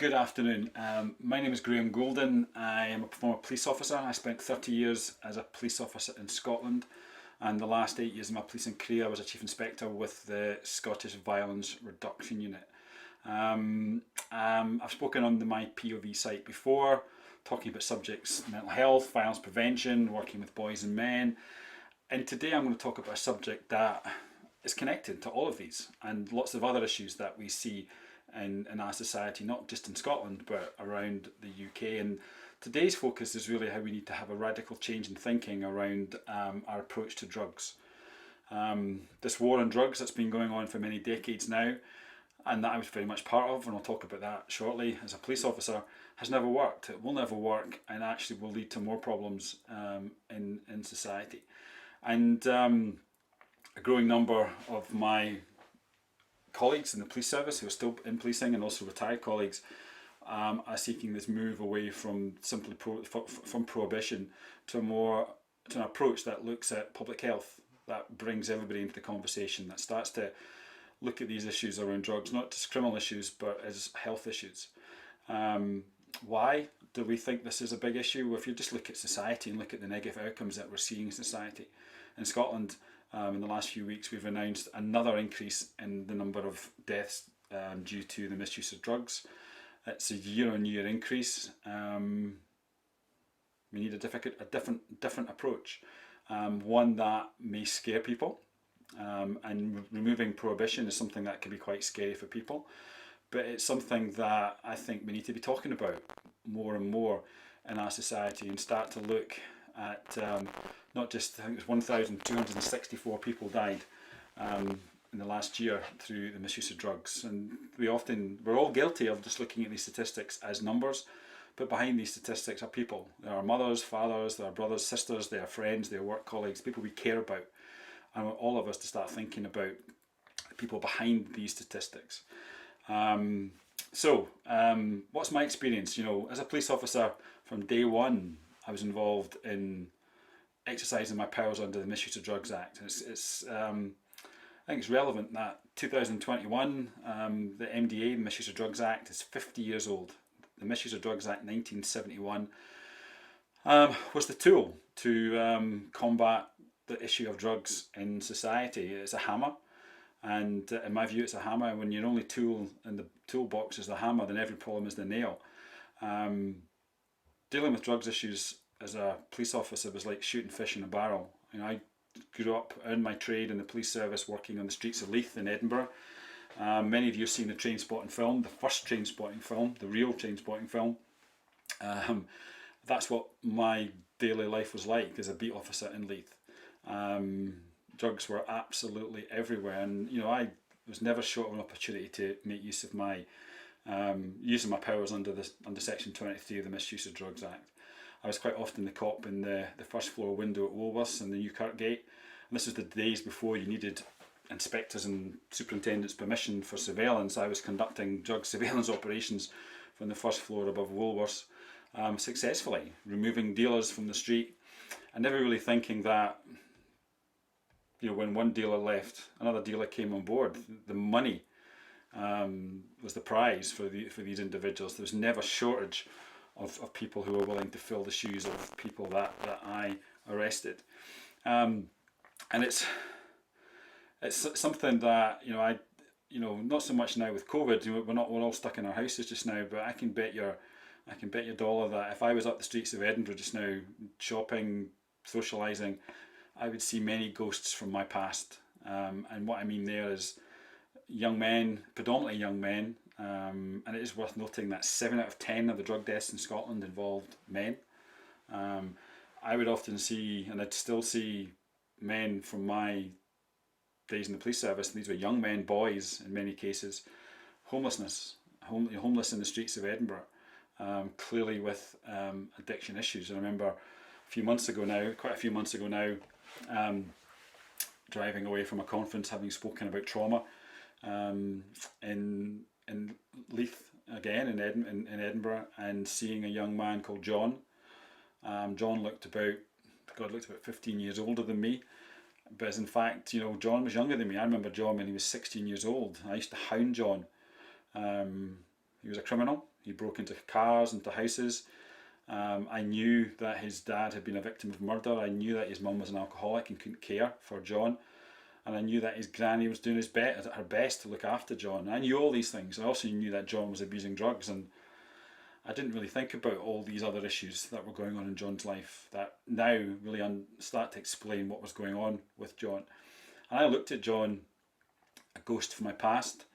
Good afternoon. My name is Goulden. I am a former police officer. I spent 30 years as a police officer in Scotland, and the last 8 years of my policing career I was a chief inspector with the Scottish Violence Reduction Unit. I've spoken on my POV site before, talking about subjects: mental health, violence prevention, working with boys and men. And today I'm going to talk about a subject that is connected to all of these and lots of other issues that we see in our society, not just in Scotland but around the UK. And today's focus is really how we need to have a radical change in thinking around our approach to drugs. This war on drugs that's been going on for many decades now, and that I was very much part of, and I'll talk about that shortly, as a police officer, has never worked. It will never work, and actually will lead to more problems in society. And a growing number of my colleagues in the police service who are still in policing, and also retired colleagues, are seeking this move away from simply from prohibition to an approach that looks at public health, that brings everybody into the conversation, that starts to look at these issues around drugs not just criminal issues but as health issues. Why do we think this is a big issue? Well, if you just look at society and look at the negative outcomes that we're seeing in society in Scotland, in the last few weeks we've announced another increase in the number of deaths due to the misuse of drugs. It's a year-on-year increase. We need a different approach, one that may scare people, and removing prohibition is something that can be quite scary for people, but it's something that I think we need to be talking about more and more in our society, and start to look at not just, I think it was 1,264 people died in the last year through the misuse of drugs. And we're all guilty of just looking at these statistics as numbers, but behind these statistics are people. There are mothers, fathers, there are brothers, sisters, there are friends, there are work colleagues, people we care about. And I want all of us to start thinking about the people behind these statistics. What's my experience? As a police officer, from day one I was involved in exercising my powers under the Misuse of Drugs Act. I think it's relevant that 2021, the MDA, the Misuse of Drugs Act, is 50 years old. The Misuse of Drugs Act 1971 was the tool to combat the issue of drugs in society. It's a hammer, and in my view it's a hammer, and when your only tool in the toolbox is the hammer, then every problem is the nail. Dealing with drugs issues as a police officer was like shooting fish in a barrel. I grew up in my trade in the police service, working on the streets of Leith in Edinburgh. Many of you have seen the train spotting film, the first train spotting film, the real train spotting film. That's what my daily life was like as a beat officer in Leith. Drugs were absolutely everywhere, and I was never short of an opportunity to make use of my using my powers under section 23 of the Misuse of Drugs Act. I was quite often the cop in the first floor window at Woolworths in the Newkirk Gate, and this was the days before you needed inspectors and superintendents' permission for surveillance. I was conducting drug surveillance operations from the first floor above Woolworths, successfully removing dealers from the street, and never really thinking that when one dealer left, another dealer came on board. The money was the prize for these individuals. There was never shortage of people who were willing to fill the shoes of people that I arrested. And it's something that I not so much now with COVID. We're all stuck in our houses just now, but I can bet your dollar that if I was up the streets of Edinburgh just now, shopping, socialising, I would see many ghosts from my past. And what I mean there is young men, predominantly young men, and it is worth noting that 7 out of 10 of the drug deaths in Scotland involved men. I would often see, and I'd still see, men from my days in the police service, and these were young men, boys in many cases, homeless in the streets of Edinburgh, clearly with addiction issues. And I remember quite a few months ago now, driving away from a conference, having spoken about trauma in Leith again in Edinburgh, and seeing a young man called John. John looked about 15 years older than me, but as in fact, John was younger than me. I remember John when he was 16 years old. I used to hound John He was a criminal. He broke into cars, into houses. I knew that his dad had been a victim of murder. I knew that his mum was an alcoholic and couldn't care for John. And I knew that his granny was doing her best to look after John. I knew all these things. I also knew that John was abusing drugs, and I didn't really think about all these other issues that were going on in John's life that now really start to explain what was going on with John. And I looked at John, a ghost from my past,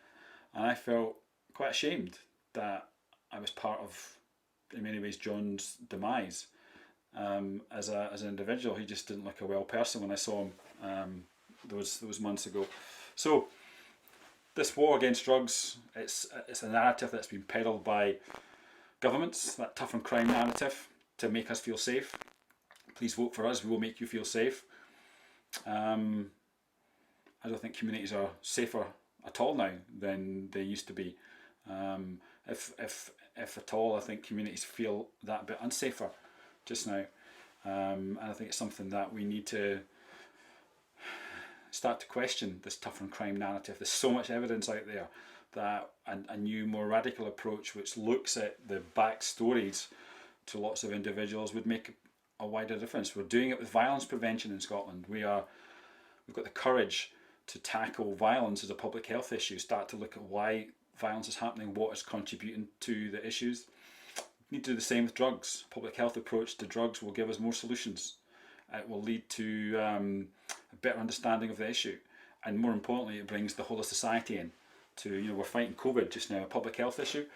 and I felt quite ashamed that I was part of, in many ways, John's demise. As an individual, he just didn't look a well person when I saw him those months ago. So this war against drugs, it's a narrative that's been peddled by governments, that tough on crime narrative, to make us feel safe. Please vote for us, we will make you feel safe. I don't think communities are safer at all now than they used to be. If at all, I think communities feel that bit unsafer just now. And I think it's something that we need to start to question, this tough on crime narrative. There's so much evidence out there that a new, more radical approach which looks at the backstories to lots of individuals would make a wider difference. We're doing it with violence prevention in Scotland. We've got the courage to tackle violence as a public health issue, start to look at why violence is happening, what is contributing to the issues. We need to do the same with drugs. Public health approach to drugs will give us more solutions. It will lead to a better understanding of the issue, and more importantly, it brings the whole of society in. We're fighting COVID just now, a public health issue.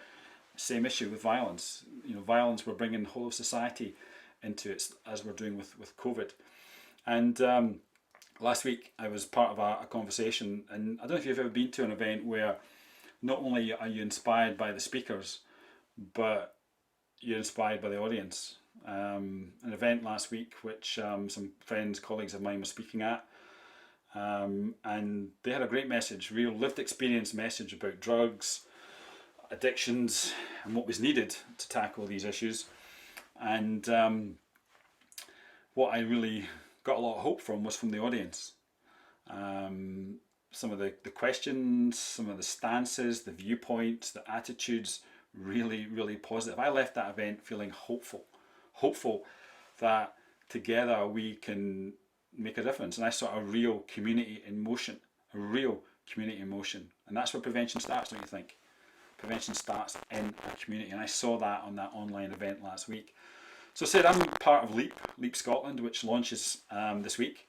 Same issue with violence. Violence, we're bringing the whole of society into it, as we're doing with COVID. And last week I was part of a conversation, and I don't know if you've ever been to an event where not only are you inspired by the speakers, but you're inspired by the audience. An event last week which some friends, colleagues of mine were speaking at, and they had a great message, real lived experience message about drugs, addictions, and what was needed to tackle these issues. And what I really got a lot of hope from was from the audience. Some of the questions, some of the stances, the viewpoints, the attitudes, really, really positive. I left that event feeling hopeful that together we can make a difference. And I saw a real community in motion, and that's where prevention starts, don't you think? Prevention starts in a community, and I saw that on that online event last week. So I said I'm part of Leap Scotland, which launches this week,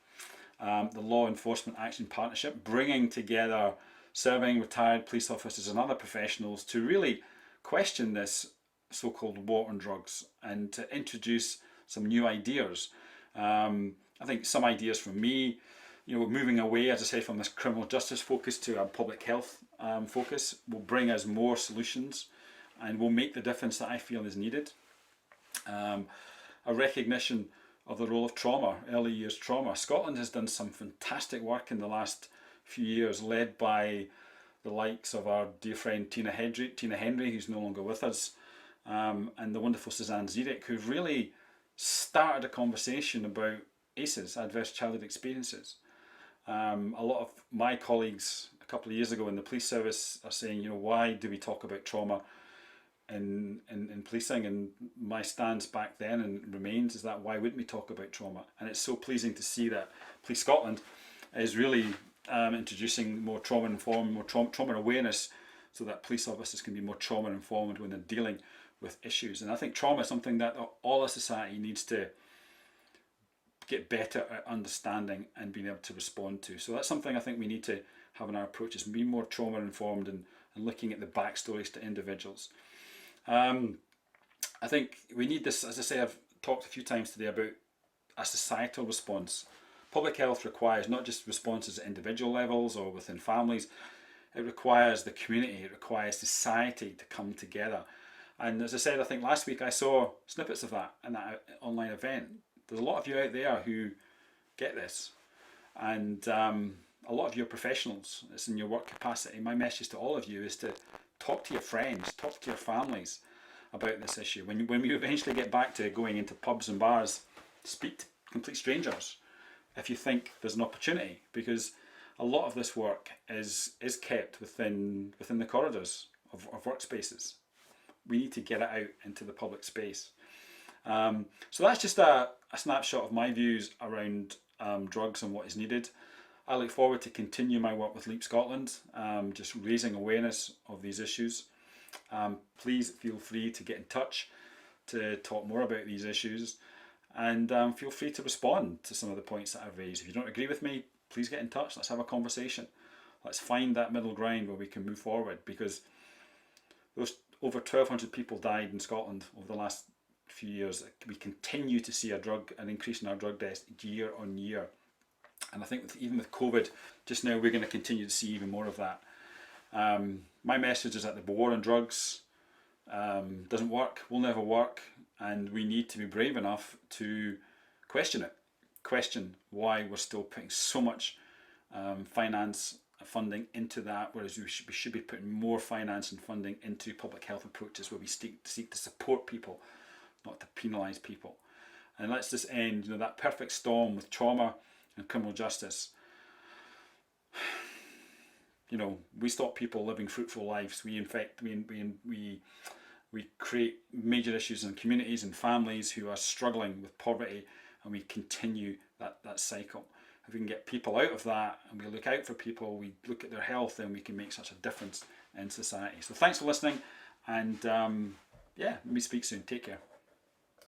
the Law Enforcement Action Partnership, bringing together serving retired police officers and other professionals to really question this so-called war on drugs and to introduce some new ideas. I think some ideas from me, moving away, as I say, from this criminal justice focus to a public health focus will bring us more solutions and will make the difference that I feel is needed. A recognition of the role of trauma, early years trauma. Scotland has done some fantastic work in the last few years, led by the likes of our dear friend Tina Henry, who's no longer with us, and the wonderful Suzanne Zirek, who've really started a conversation about ACEs, adverse childhood experiences. A lot of my colleagues a couple of years ago in the police service are saying, why do we talk about trauma in policing? And my stance back then and remains is that why wouldn't we talk about trauma? And it's so pleasing to see that Police Scotland is really introducing more trauma informed, more trauma awareness, so that police officers can be more trauma informed when they're dealing with issues. And I think trauma is something that all of society needs to get better at understanding and being able to respond to. So that's something I think we need to have in our approaches, be more trauma informed and looking at the backstories to individuals. I think we need this, as I say, I've talked a few times today about a societal response. Public health requires not just responses at individual levels or within families, it requires the community, it requires society to come together. And as I said, I think last week I saw snippets of that in that online event. There's a lot of you out there who get this, and a lot of you are professionals. It's in your work capacity. My message to all of you is to talk to your friends, talk to your families about this issue. When we eventually get back to going into pubs and bars, speak to complete strangers if you think there's an opportunity, because a lot of this work is kept within the corridors of workspaces. we need to get it out into the public space. So that's just a snapshot of my views around drugs and what is needed. I look forward to continue my work with Leap Scotland, just raising awareness of these issues. Please feel free to get in touch to talk more about these issues, and feel free to respond to some of the points that I've raised. If you don't agree with me, please get in touch. Let's have a conversation. Let's find that middle ground where we can move forward, because those over 1,200 people died in Scotland over the last few years. We continue to see an increase in our drug deaths year on year. And I think even with COVID, just now we're going to continue to see even more of that. My message is that the war on drugs doesn't work, will never work, and we need to be brave enough to question it. Question why we're still putting so much finance funding into that, whereas we should be putting more finance and funding into public health approaches where we seek to support people, not to penalise people. And let's just end that perfect storm with trauma and criminal justice. We stop people living fruitful lives. We create major issues in communities and families who are struggling with poverty, and we continue that cycle. If we can get people out of that, and we look out for people, we look at their health, then we can make such a difference in society. So thanks for listening, and let me speak soon. Take care.